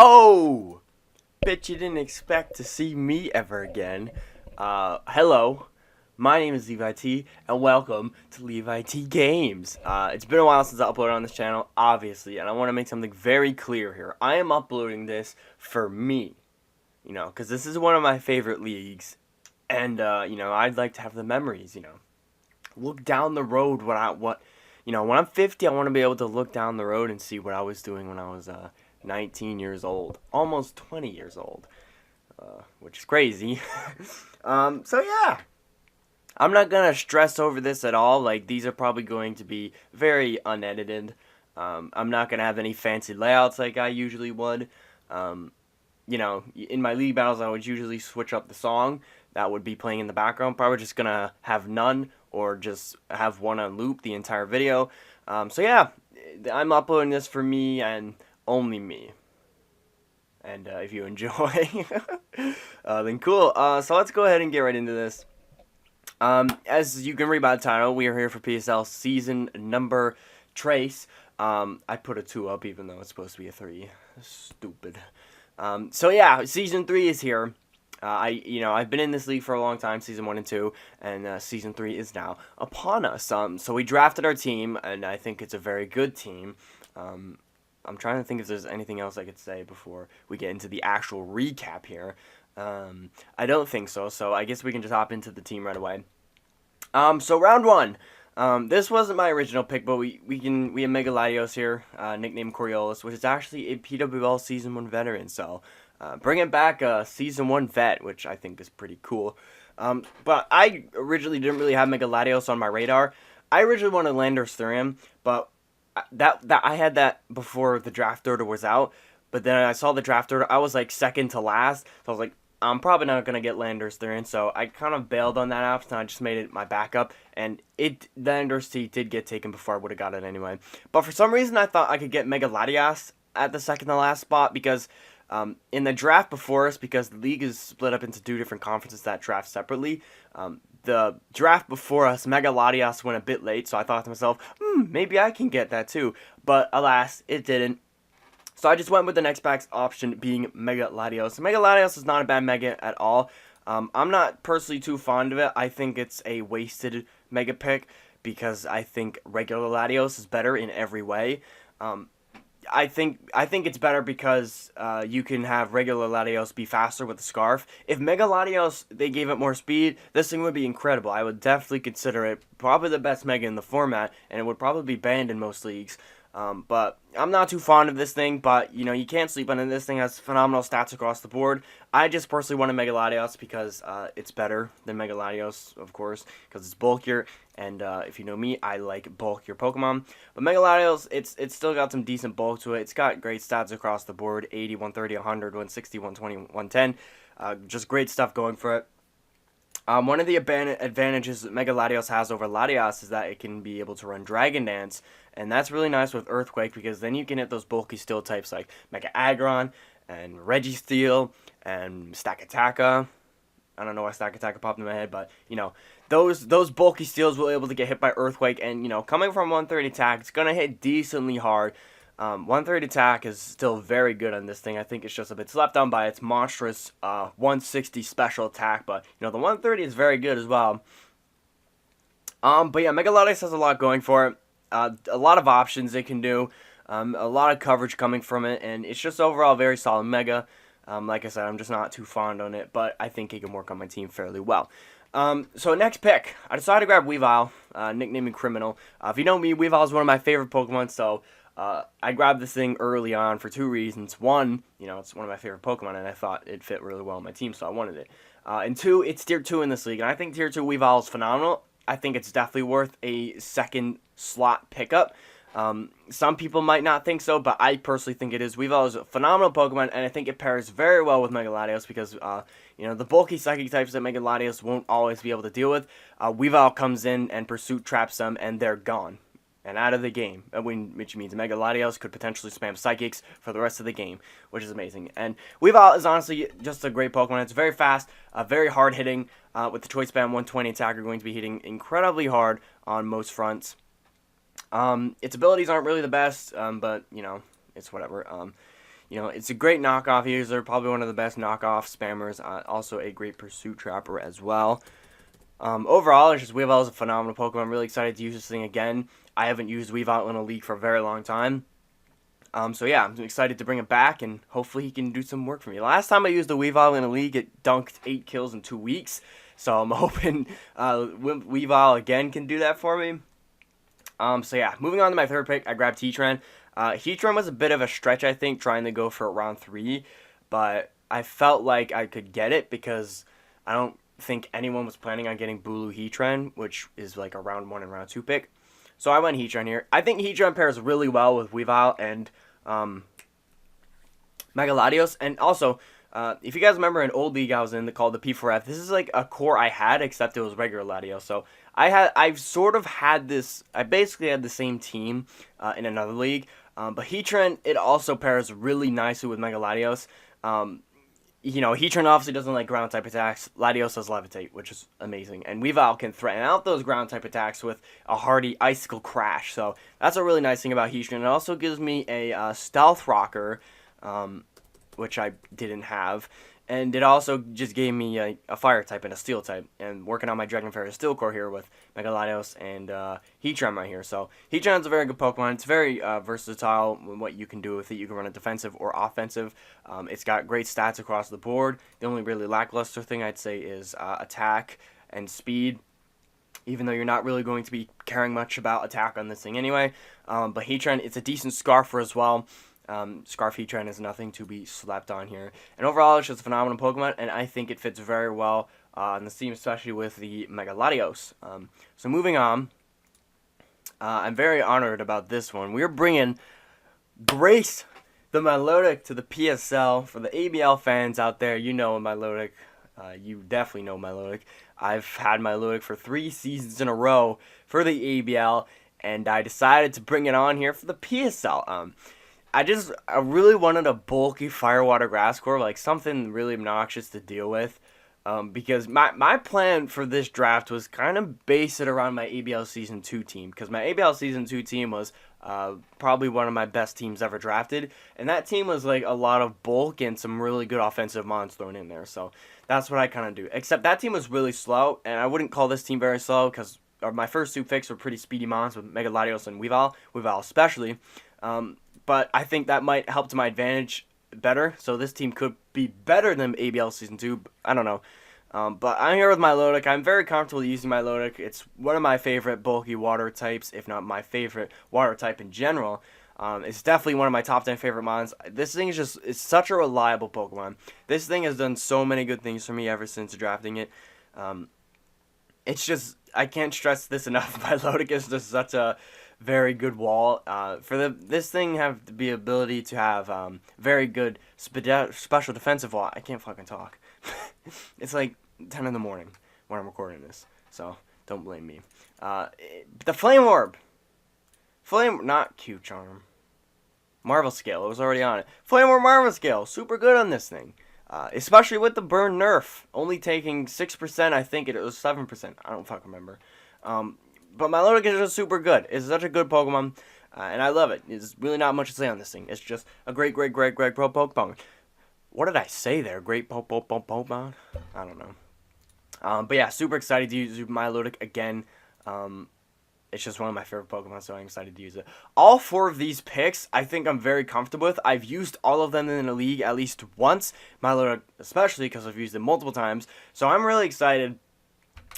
Oh! Bet you didn't expect to see me ever again. Hello. My name is Levitee, and welcome to Levitee Games. It's been a while since I uploaded on this channel, obviously, and I want to make something very clear here. I am uploading this for me, because this is one of my favorite leagues, and, I'd like to have the memories, look down the road when I'm 50, I want to be able to look down the road and see what I was doing when I was, 19 years old, almost 20 years old, which is crazy. So yeah, I'm not gonna stress over this at all. Like, these are probably going to be very unedited. I'm not gonna have any fancy layouts like I usually would. Um, in my league battles, I would usually switch up the song that would be playing in the background. Probably just gonna have none or just have one on loop the entire video. So yeah, I'm uploading this for me and only me. And if you enjoy, then cool. So let's go ahead and get right into this. As you can read by the title, we are here for Psl season number trace. I put a 2 up even though it's supposed to be a 3. Stupid. So yeah, season 3 is here. I've been in this league for a long time, season 1 and 2, and season 3 is now upon us. So we drafted our team, and I think it's a very good team. I'm trying to think if there's anything else I could say before we get into the actual recap here. I don't think so, so I guess we can just hop into the team right away. So round 1. This wasn't my original pick, but we have Mega Latios here, nicknamed Coriolis, which is actually a PWL Season 1 veteran, so bringing back a Season 1 vet, which I think is pretty cool. But I originally didn't really have Mega Latios on my radar. I originally wanted Landorus Thurium, but that I had that before the draft order was out, but then I saw the draft order. I was like second to last, so I was like, I'm probably not gonna get Landorus Thurium, so I kind of bailed on that option. I just made it my backup, and Landorus T did get taken before I would have got it anyway. But for some reason, I thought I could get Mega Latias at the second to last spot because in the draft before us, because the league is split up into 2 different conferences that draft separately. The draft before us, Mega Latias went a bit late, so I thought to myself, maybe I can get that too. But alas, it didn't. So I just went with the next best option being Mega Latios. Mega Latios is not a bad Mega at all. I'm not personally too fond of it. I think it's a wasted Mega pick because I think regular Latios is better in every way. I think it's better because you can have regular Latios be faster with the Scarf. If Mega Latios, they gave it more speed, this thing would be incredible. I would definitely consider it probably the best Mega in the format, and it would probably be banned in most leagues. But I'm not too fond of this thing, but, you can't sleep on it. This thing has phenomenal stats across the board. I just personally wanted Mega Latios because it's better than Mega Latios, of course, because it's bulkier, and if you know me, I like bulkier Pokemon. But Mega Latios, it's still got some decent bulk to it. It's got great stats across the board, 80, 130, 100, 160, 120, 110. Just great stuff going for it. One of the advantages that Mega Latios has over Latias is that it can be able to run Dragon Dance, and that's really nice with Earthquake because then you can hit those bulky steel types like Mega Aggron and Registeel and Stakataka. I don't know why Stakataka popped in my head, but, those bulky steels will be able to get hit by Earthquake, and, coming from 130 attack, it's going to hit decently hard. 130 attack is still very good on this thing. I think it's just a bit slapped down by its monstrous 160 special attack, but the 130 is very good as well. But yeah, Mega Latios has a lot going for it. A lot of options it can do. A lot of coverage coming from it, and it's just overall very solid Mega. Like I said, I'm just not too fond on it, but I think it can work on my team fairly well. So next pick, I decided to grab Weavile, nicknamed Criminal. If you know me, Weavile is one of my favorite Pokemon, so I grabbed this thing early on for 2 reasons. One, it's one of my favorite Pokemon, and I thought it fit really well on my team, so I wanted it. And 2, it's Tier 2 in this league, and I think Tier 2 Weavile is phenomenal. I think it's definitely worth a second slot pickup. Some people might not think so, but I personally think it is. Weavile is a phenomenal Pokemon, and I think it pairs very well with Mega Latios because, the bulky Psychic types that Mega Latios won't always be able to deal with. Weavile comes in and Pursuit traps them, and they're gone and out of the game, which means Mega Latios could potentially spam Psychics for the rest of the game, which is amazing. And Weavile is honestly just a great Pokemon. It's very fast, very hard-hitting, with the Choice Band 120 attacker going to be hitting incredibly hard on most fronts. Its abilities aren't really the best, but, it's whatever. You know, it's a great knockoff user, probably one of the best knockoff spammers. Also a great pursuit trapper as well. Overall, it's just Weavile is a phenomenal Pokemon. I'm really excited to use this thing again. I haven't used Weavile in a league for a very long time. So yeah, I'm excited to bring it back, and hopefully he can do some work for me. Last time I used the Weavile in a league, it dunked 8 kills in 2 weeks. So I'm hoping Weavile again can do that for me. So yeah, moving on to my third pick, I grabbed Heatran. Heatran was a bit of a stretch, I think, trying to go for round 3. But I felt like I could get it because I don't think anyone was planning on getting Bulu Heatran, which is like a round 1 and round 2 pick. So I went Heatran here. I think Heatran pairs really well with Weavile and Mega Latios. And also, if you guys remember an old league I was in called the P4F, this is like a core I had, except it was regular Latios. So I've sort of had this, I basically had the same team in another league. But Heatran, it also pairs really nicely with Mega Latios. You know, Heatran obviously doesn't like ground type attacks. Latios does Levitate, which is amazing. And Weavile can threaten out those ground type attacks with a hardy Icicle Crash. So that's a really nice thing about Heatran. It also gives me a Stealth Rocker, which I didn't have. And it also just gave me a Fire type and a Steel type. And working on my Dragon Fairy Steel Core here with Mega Latios and Heatran right here. So Heatran's a very good Pokemon. It's very versatile in what you can do with it. You can run it defensive or offensive. It's got great stats across the board. The only really lackluster thing I'd say is attack and speed. Even though you're not really going to be caring much about attack on this thing anyway. But Heatran, it's a decent Scarfer as well. Scarf Heatran is nothing to be slapped on here. And overall, it's just a phenomenal Pokemon, and I think it fits very well on the team, especially with the Mega Latios. So moving on, I'm very honored about this one. We're bringing Grace, the Milotic, to the PSL. For the ABL fans out there, you know Milotic. You definitely know Milotic. I've had Milotic for 3 seasons in a row for the ABL, and I decided to bring it on here for the PSL. I really wanted a bulky Firewater Grass Core, like something really obnoxious to deal with. Because my plan for this draft was kind of base it around my ABL Season 2 team. Because my ABL Season 2 team was probably one of my best teams ever drafted. And that team was like a lot of bulk and some really good offensive mons thrown in there. So that's what I kind of do. Except that team was really slow. And I wouldn't call this team very slow because my first 2 picks were pretty speedy mons with Mega Latios and Weavile especially. But I think that might help to my advantage better. So this team could be better than ABL Season 2. I don't know. But I'm here with Milotic. I'm very comfortable using Milotic. It's one of my favorite bulky water types, if not my favorite water type in general. It's definitely one of my top 10 favorite mons. This thing is it's such a reliable Pokemon. This thing has done so many good things for me ever since drafting it. It's just, I can't stress this enough. Milotic is just such a very good wall. This thing have the ability to have very good special defensive wall. I can't fucking talk. It's like 10 in the morning when I'm recording this, so don't blame me. The Flame Orb. Not Q Charm. Marvel Scale, it was already on it. Flame Orb Marvel Scale, super good on this thing. Especially with the burn nerf. Only taking 6%, I think it was 7%. I don't fucking remember. But Milotic is just super good. It's such a good Pokemon, and I love it. There's really not much to say on this thing. It's just a great pro Pokemon. What did I say there? Great Pokemon? I don't know. But yeah, super excited to use Milotic again. It's just one of my favorite Pokemon, so I'm excited to use it. All 4 of these picks, I think I'm very comfortable with. I've used all of them in a league at least once. Milotic especially, because I've used it multiple times. So I'm really excited.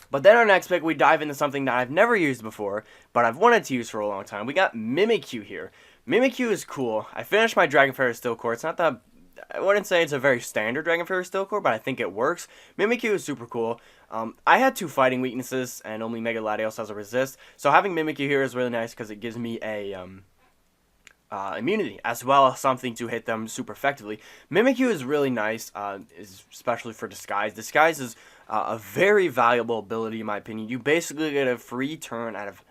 But then our next pick, we dive into something that I've never used before, but I've wanted to use for a long time. We got Mimikyu here. Mimikyu is cool. I finished my Dragon Fairy Steel Core. It's not that, I wouldn't say it's a very standard Dragon Fairy Steel Core, but I think it works. Mimikyu is super cool. I had 2 fighting weaknesses, and only Mega Latios has a resist. So having Mimikyu here is really nice because it gives me a immunity, as well as something to hit them super effectively. Mimikyu is really nice, especially for Disguise. Disguise is a very valuable ability, in my opinion. You basically get a free turn out of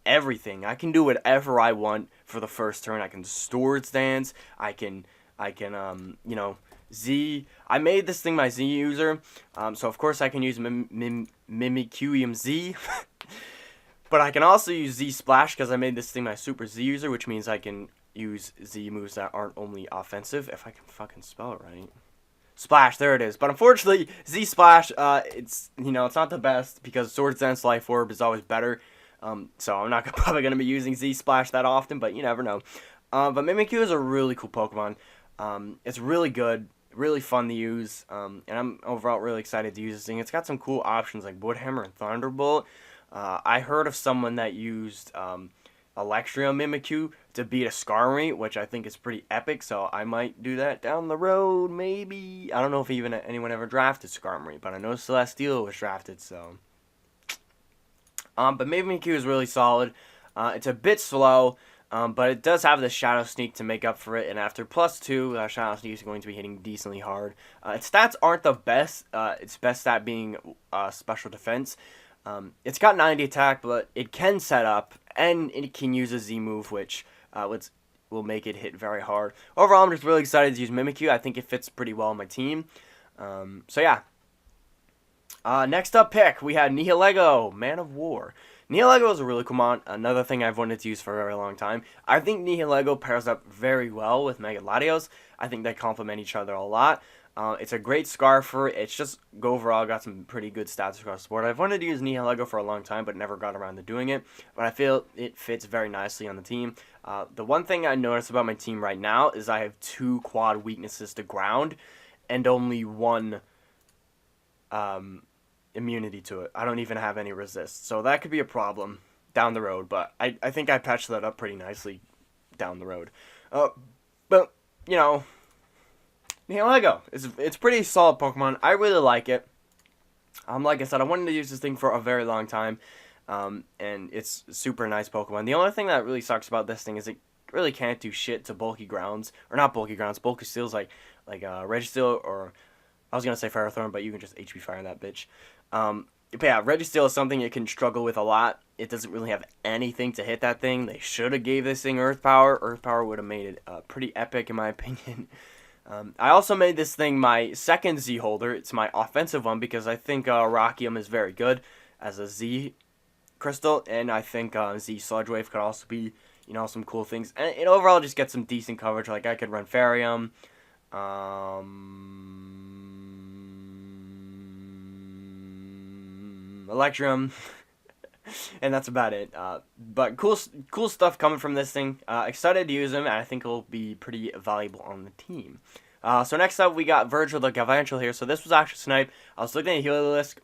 everything. I can do whatever I want for the first turn. I can Sword Stance. I can, you know, Z. I made this thing my Z user, so of course I can use Mimikyu Z. But I can also use Z Splash because I made this thing my Super Z user, which means I can use Z moves that aren't only offensive, if I can fucking spell it right. Splash, there it is. But unfortunately, Z Splash, it's not the best because Swords Dance Life Orb is always better. So I'm not probably going to be using Z Splash that often, but you never know. But Mimikyu is a really cool Pokemon. It's really good, really fun to use, and I'm overall really excited to use this thing. It's got some cool options like Woodhammer and Thunderbolt. I heard of someone that used Electrium Mimikyu to beat a Skarmory, which I think is pretty epic, so I might do that down the road, maybe. I don't know if even anyone ever drafted Skarmory, but I know Celesteela was drafted, so. But Mimikyu is really solid. It's a bit slow, but it does have the Shadow Sneak to make up for it, and after +2, Shadow Sneak is going to be hitting decently hard. Its stats aren't the best, its best stat being Special Defense. It's got 90 attack, but it can set up, and it can use a Z move, which will make it hit very hard. Overall, I'm just really excited to use Mimikyu. I think it fits pretty well on my team. So yeah. Next up pick, we had Nihilego, Man of War. Nihilego is a really cool mon, another thing I've wanted to use for a very long time. I think Nihilego pairs up very well with Mega Latios. I think they complement each other a lot. It's a great Scarfer. It's just, overall, got some pretty good stats across the board. I've wanted to use Nihilego for a long time, but never got around to doing it. But I feel it fits very nicely on the team. The one thing I noticed about my team right now is I have 2 quad weaknesses to ground and only 1 immunity to it. I don't even have any resist. So that could be a problem down the road, but I think I patched that up pretty nicely down the road. But, Nihilego. It's pretty solid Pokemon. I really like it. Like I said, I wanted to use this thing for a very long time, and it's a super nice Pokemon. The only thing that really sucks about this thing is it really can't do shit to bulky grounds, or not bulky grounds, bulky steels like Registeel, or I was gonna say Ferrothorn, but you can just HP Fire that bitch. But yeah, Registeel is something it can struggle with a lot. It doesn't really have anything to hit that thing. They should have gave this thing Earth Power. Earth Power would have made it pretty epic in my opinion. I also made this thing my second Z holder. It's my offensive one because I think Rockium is very good as a Z crystal, and I think Z Sludge Wave could also be, some cool things. And it overall just gets some decent coverage. Like I could run Farium, Electrum, and that's about it. But cool stuff coming from this thing. Excited to use them, and I think it'll be pretty valuable on the team. So next up, we got Virgil the Galvantula here. So this was actually sniped. I was looking at Heliolisk,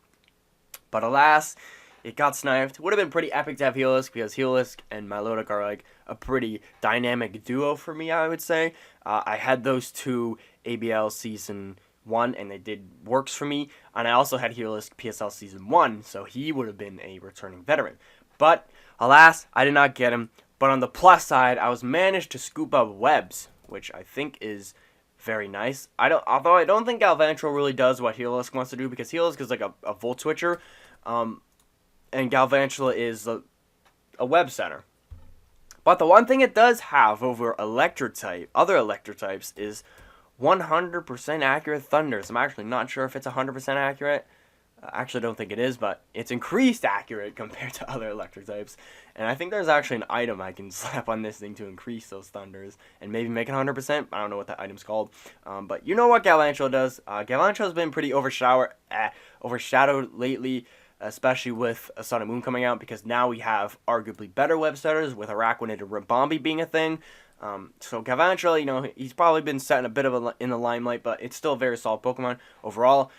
but alas, it got sniped. Would have been pretty epic to have Heliolisk because Heliolisk and Milotic are like a pretty dynamic duo for me, I would say. I had those 2 ABL Season 1, and they did works for me. And I also had Heliolisk PSL Season 1, so he would have been a returning veteran. But alas, I did not get him. But on the plus side, I was managed to scoop up Webs, which I think is very nice. Although I don't think Galvantula really does what Heliolisk wants to do, because Heliolisk is like a Volt Switcher, and Galvantula is a Web Center. But the one thing it does have over other Electro types is 100% accurate Thunders. I'm actually not sure if it's 100% accurate. I actually don't think it is, but it's increased accurate compared to other Electric types. And I think there's actually an item I can slap on this thing to increase those Thunders and maybe make it 100%. I don't know what that item's called. But you know what Galvantula does. Galvantula has been pretty overshadowed lately, especially with Sun and Moon coming out, because now we have arguably better web setters with Araquanid and Ribombee being a thing. So Galvantula, he's probably been set in a bit of in the limelight, but it's still a very solid Pokemon overall.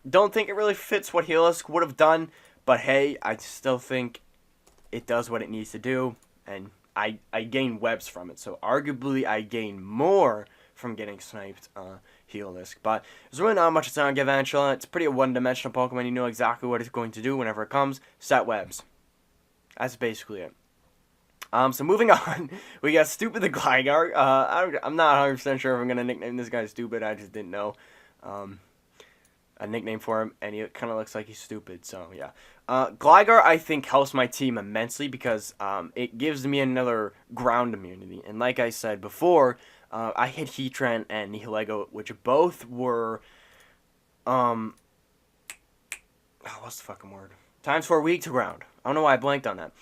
Don't think it really fits what Heliolisk would have done, but hey, I still think it does what it needs to do, and I gain webs from it, so arguably I gain more from getting sniped Heliolisk. But there's really not much to say on Galvantula. It's pretty a one-dimensional Pokemon. You know exactly what it's going to do whenever it comes. Set webs. That's basically it. So moving on, we got Stupid the Gligar. I'm not 100% sure if I'm going to nickname this guy Stupid. I just didn't know a nickname for him, and he kind of looks like he's stupid, so yeah. Gligar, I think, helps my team immensely because it gives me another ground immunity. And like I said before, I hit Heatran and Nihilego, which both were, what's the fucking word? ×4 weak to ground. I don't know why I blanked on that.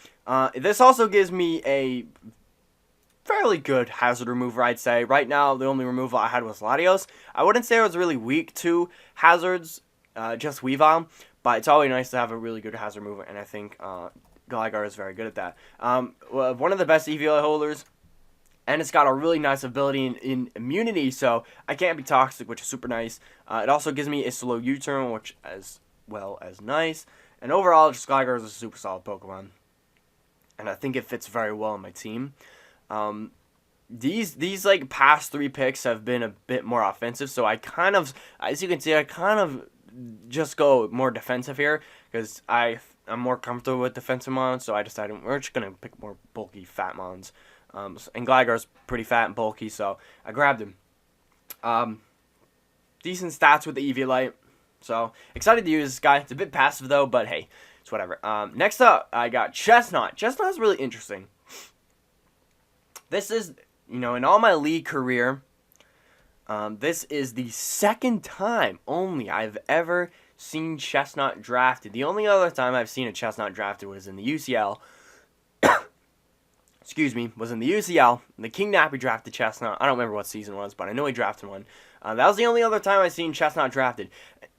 This also gives me a fairly good hazard remover, I'd say. Right now, the only removal I had was Latios. I wouldn't say I was really weak to hazards, just Weavile, but it's always nice to have a really good hazard remover, and I think Gligar is very good at that. One of the best EVA holders, and it's got a really nice ability in immunity, so I can't be toxic, which is super nice. It also gives me a slow U-turn, which as well as nice. And overall, just Gligar is a super solid Pokemon, and I think it fits very well in my team. These like past 3 picks have been a bit more offensive, so I kind of, as you can see, I kind of just go more defensive here because I'm more comfortable with defensive mons. So I decided we're just gonna pick more bulky, fat mons. And Gligar's pretty fat and bulky, so I grabbed him. Decent stats with the Eviolite. So, excited to use this guy. It's a bit passive, though, but hey, it's whatever. Next up, I got Chestnut. Chestnut's really interesting. This is, in all my league career, this is the second time only I've ever seen Chestnut drafted. The only other time I've seen a Chestnut drafted was in the UCL. Excuse me, was in the UCL. The King Nappy drafted Chestnut. I don't remember what season it was, but I know he drafted one. That was the only other time I've seen Chestnut drafted.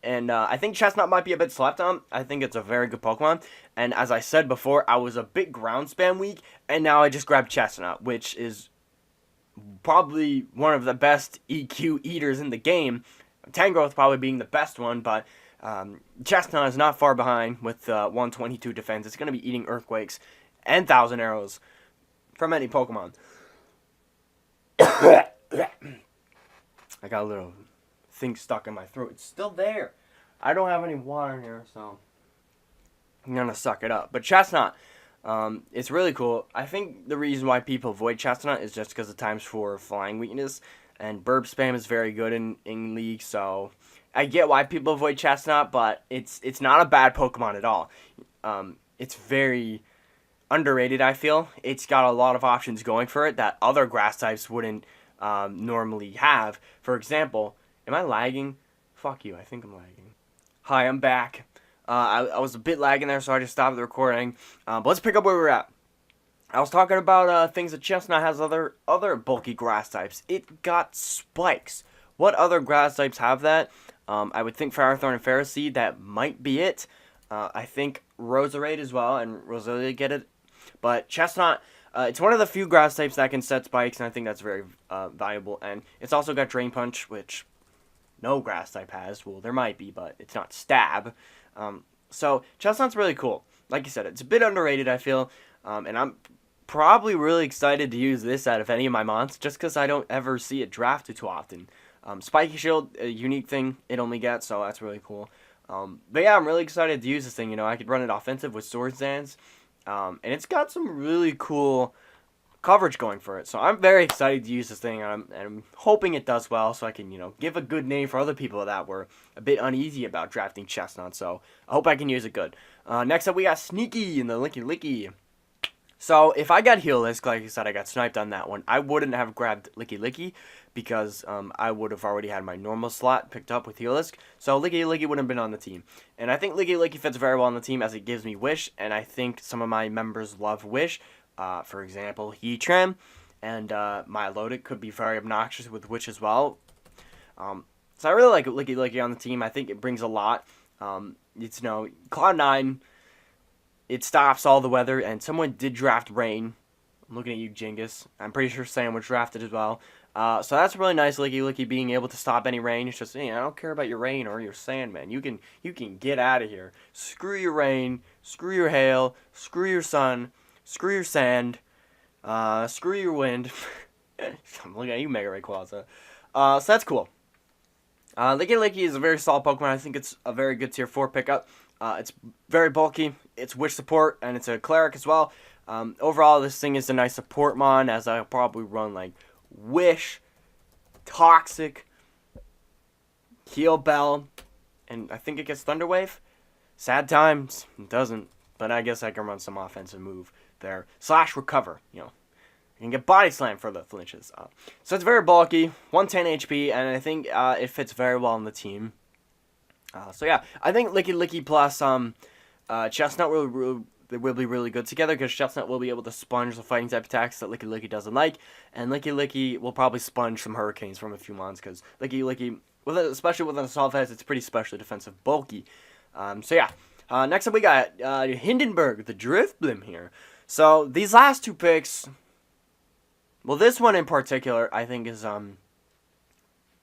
And I think Chestnut might be a bit slept on. I think it's a very good Pokemon. And as I said before, I was a bit ground spam weak. And now I just grabbed Chestnut, which is probably one of the best EQ eaters in the game. Tangrowth probably being the best one, but Chestnut is not far behind with 122 defense. It's going to be eating Earthquakes and Thousand Arrows from any Pokemon. I got a little thing stuck in my throat. It's still there. I don't have any water in here, so I'm gonna suck it up. But Chestnut, it's really cool. I think the reason why people avoid Chestnut is just because of times for flying weakness, and burp spam is very good in League, so I get why people avoid Chestnut, but it's not a bad Pokemon at all. It's very underrated, I feel. It's got a lot of options going for it that other grass types wouldn't normally have. For example, am I lagging? Fuck you, I think I'm lagging. Hi, I'm back. I was a bit lagging there, so I just stopped the recording. But let's pick up where we're at. I was talking about things that Chestnut has other bulky grass types. It got spikes. What other grass types have that? I would think Ferrothorn and Ferroseed, that might be it. I think Roserade as well, and Roselia get it. But Chestnut, it's one of the few grass types that can set spikes, and I think that's very valuable. And it's also got Drain Punch, which no grass type has. Well, there might be, but it's not Stab. So Chestnut's really cool. Like you said, it's a bit underrated, I feel. And I'm probably really excited to use this out of any of my mons, just because I don't ever see it drafted too often. Spiky Shield, a unique thing it only gets, so that's really cool. But yeah, I'm really excited to use this thing. I could run it offensive with Swords Dance. And it's got some really cool coverage going for it. So I'm very excited to use this thing, and I'm hoping it does well so I can, give a good name for other people that were a bit uneasy about drafting Chestnut. So I hope I can use it good. Next up, we got Sneaky in the Licky. So if I got Healisk, like I said, I got sniped on that one, I wouldn't have grabbed Licky because I would have already had my normal slot picked up with Healisk. So Licky wouldn't have been on the team. And I think Licky fits very well on the team as it gives me Wish, and I think some of my members love Wish. For example, Heatran and Milotic could be very obnoxious with Wish as well. So I really like Licky on the team. I think it brings a lot. It's, Cloud9, it stops all the weather, and someone did draft Rain. I'm looking at you, Jingus. I'm pretty sure Sam was drafted as well. So that's really nice, Licky being able to stop any rain. It's just, I don't care about your rain or your sand, man. You can get out of here. Screw your rain, screw your hail, screw your sun, screw your sand, screw your wind. I'm looking at you, Mega Rayquaza. So that's cool. Licky is a very solid Pokemon. I think it's a very good tier 4 pickup. It's very bulky, it's Wish support, and it's a Cleric as well. Overall, this thing is a nice support mon, as I'll probably run like Wish, Toxic, Heal Bell, and I think it gets Thunder Wave. Sad times, it doesn't, but I guess I can run some offensive move there. Slash Recover, I can get Body Slam for the flinches. So it's very bulky, 110 HP, and I think it fits very well on the team. So yeah, I think Licky plus Chestnut will they will be really good together because Chestnut will be able to sponge the fighting type attacks that Licky doesn't like, and Licky will probably sponge some hurricanes from a few mons because Licky, especially with an assault vest, it's pretty specially defensive bulky. So yeah, next up we got Hindenburg, the Driftblim here. So these last two picks, well, this one in particular, I think is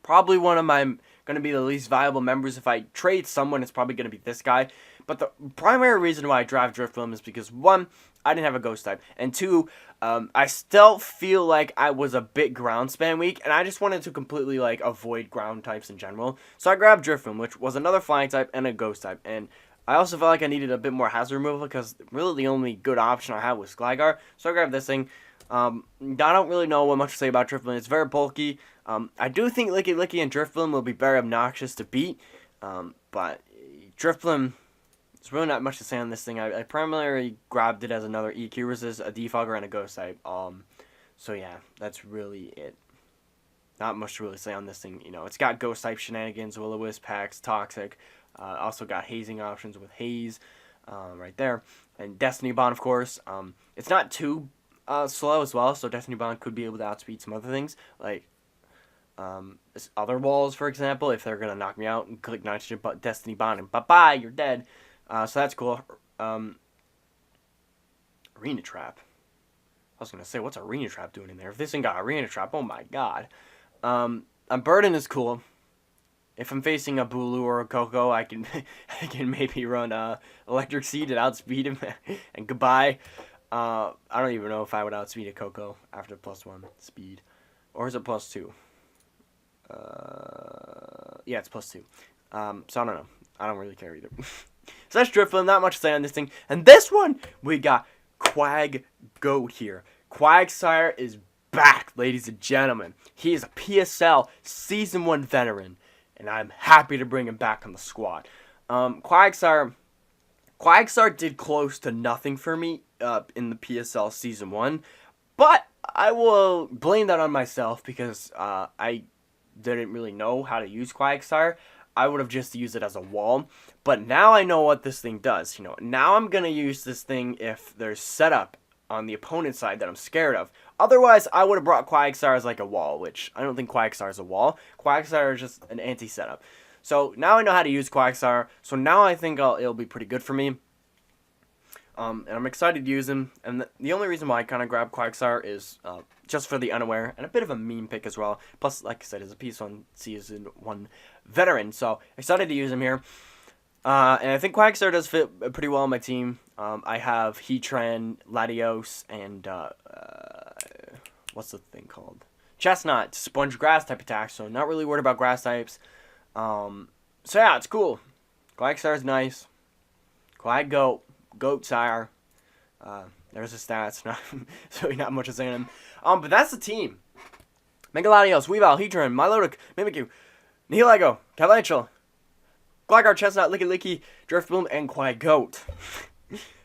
probably one of my going to be the least viable members. If I trade someone, it's probably going to be this guy. But the primary reason why I draft Driftblim is because, one, I didn't have a ghost type, and two, I still feel like I was a bit ground spam weak, and I just wanted to completely like avoid ground types in general. So I grabbed Driftblim, which was another flying type and a ghost type, and I also felt like I needed a bit more hazard removal because really the only good option I had was Gligar. So I grabbed this thing. I don't really know what much to say about Driftblim. It's very bulky. I do think Licky and Driftblim will be very obnoxious to beat, but Driftblim, there's really not much to say on this thing. I primarily grabbed it as another EQ resist, a defogger, and a ghost type. So yeah, that's really it. Not much to really say on this thing. You know, it's got ghost type shenanigans, Will-O-Wisp, Packs, Toxic. Also got hazing options with Haze, right there, and Destiny Bond, of course. It's not too slow as well, so Destiny Bond could be able to outspeed some other things, like other walls, for example, if they're gonna knock me out and click nitrogen, but Destiny Bond and bye-bye, you're dead. So that's cool. Arena Trap. I was gonna say, what's Arena Trap doing in there? If this thing got Arena Trap, oh my god. A Burden is cool. If I'm facing a Bulu or a Coco, I can maybe run Electric Seed and outspeed him, and goodbye. I don't even know if I would outspeed a Coco after +1 speed, or is it +2? Yeah, it's +2. So I don't know. I don't really care either. So that's Driftblim. Not much to say on this thing. And this one, we got Quag Goat here. Quagsire is back, ladies and gentlemen. He is a PSL Season 1 veteran, and I'm happy to bring him back on the squad. Quagsire did close to nothing for me in the PSL Season 1, but I will blame that on myself because I didn't really know how to use Quagsire. I would have just used it as a wall, but now I know what this thing does. You know, now I'm going to use this thing if there's setup on the opponent's side that I'm scared of. Otherwise, I would have brought Quagsire as like a wall, which I don't think Quagsire is a wall. Quagsire is just an anti-setup. So now I know how to use Quagsire, so now I think it'll be pretty good for me. And I'm excited to use him, and the only reason why I kind of grabbed Quagsire is just for the unaware, and a bit of a meme pick as well. Plus, like I said, he's a PS1 Season 1 veteran, so excited to use him here. And I think Quagsire does fit pretty well on my team. I have Heatran, Latios, and what's the thing called? Chestnut, sponge grass type attacks, so not really worried about grass types. So yeah, it's cool. Quagsire's nice. Quag Goat. Goat Sire. There's the stats. Not much to say on him. But that's the team. Mega Latios, Weavile, Heatran, Milotic, Mimikyu, Nihilego, Calanchel, Gligar, Chestnut, Licky, Driftblim, and Quag Goat.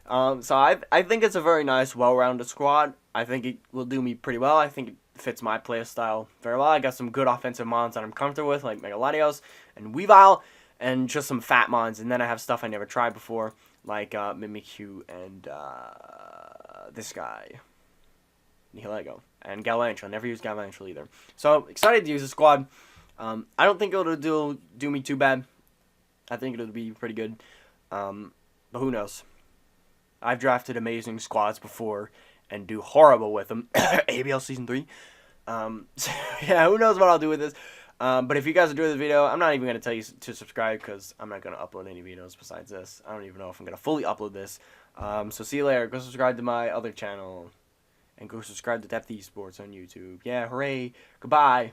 So I think it's a very nice, well-rounded squad. I think it will do me pretty well. I think it fits my play style very well. I got some good offensive mons that I'm comfortable with, like Mega Latios and Weavile, and just some fat mons. And then I have stuff I never tried before, like Mimikyu and this guy, Nihilego, and Galvantula. Never used Galvantula either. So excited to use the squad. I don't think it'll do me too bad. I think it'll be pretty good. But who knows? I've drafted amazing squads before and do horrible with them. ABL Season 3. So yeah, who knows what I'll do with this. But if you guys enjoyed this video, I'm not even going to tell you to subscribe because I'm not going to upload any videos besides this. I don't even know if I'm going to fully upload this. So see you later. Go subscribe to my other channel. And go subscribe to Depth Esports on YouTube. Yeah, hooray. Goodbye.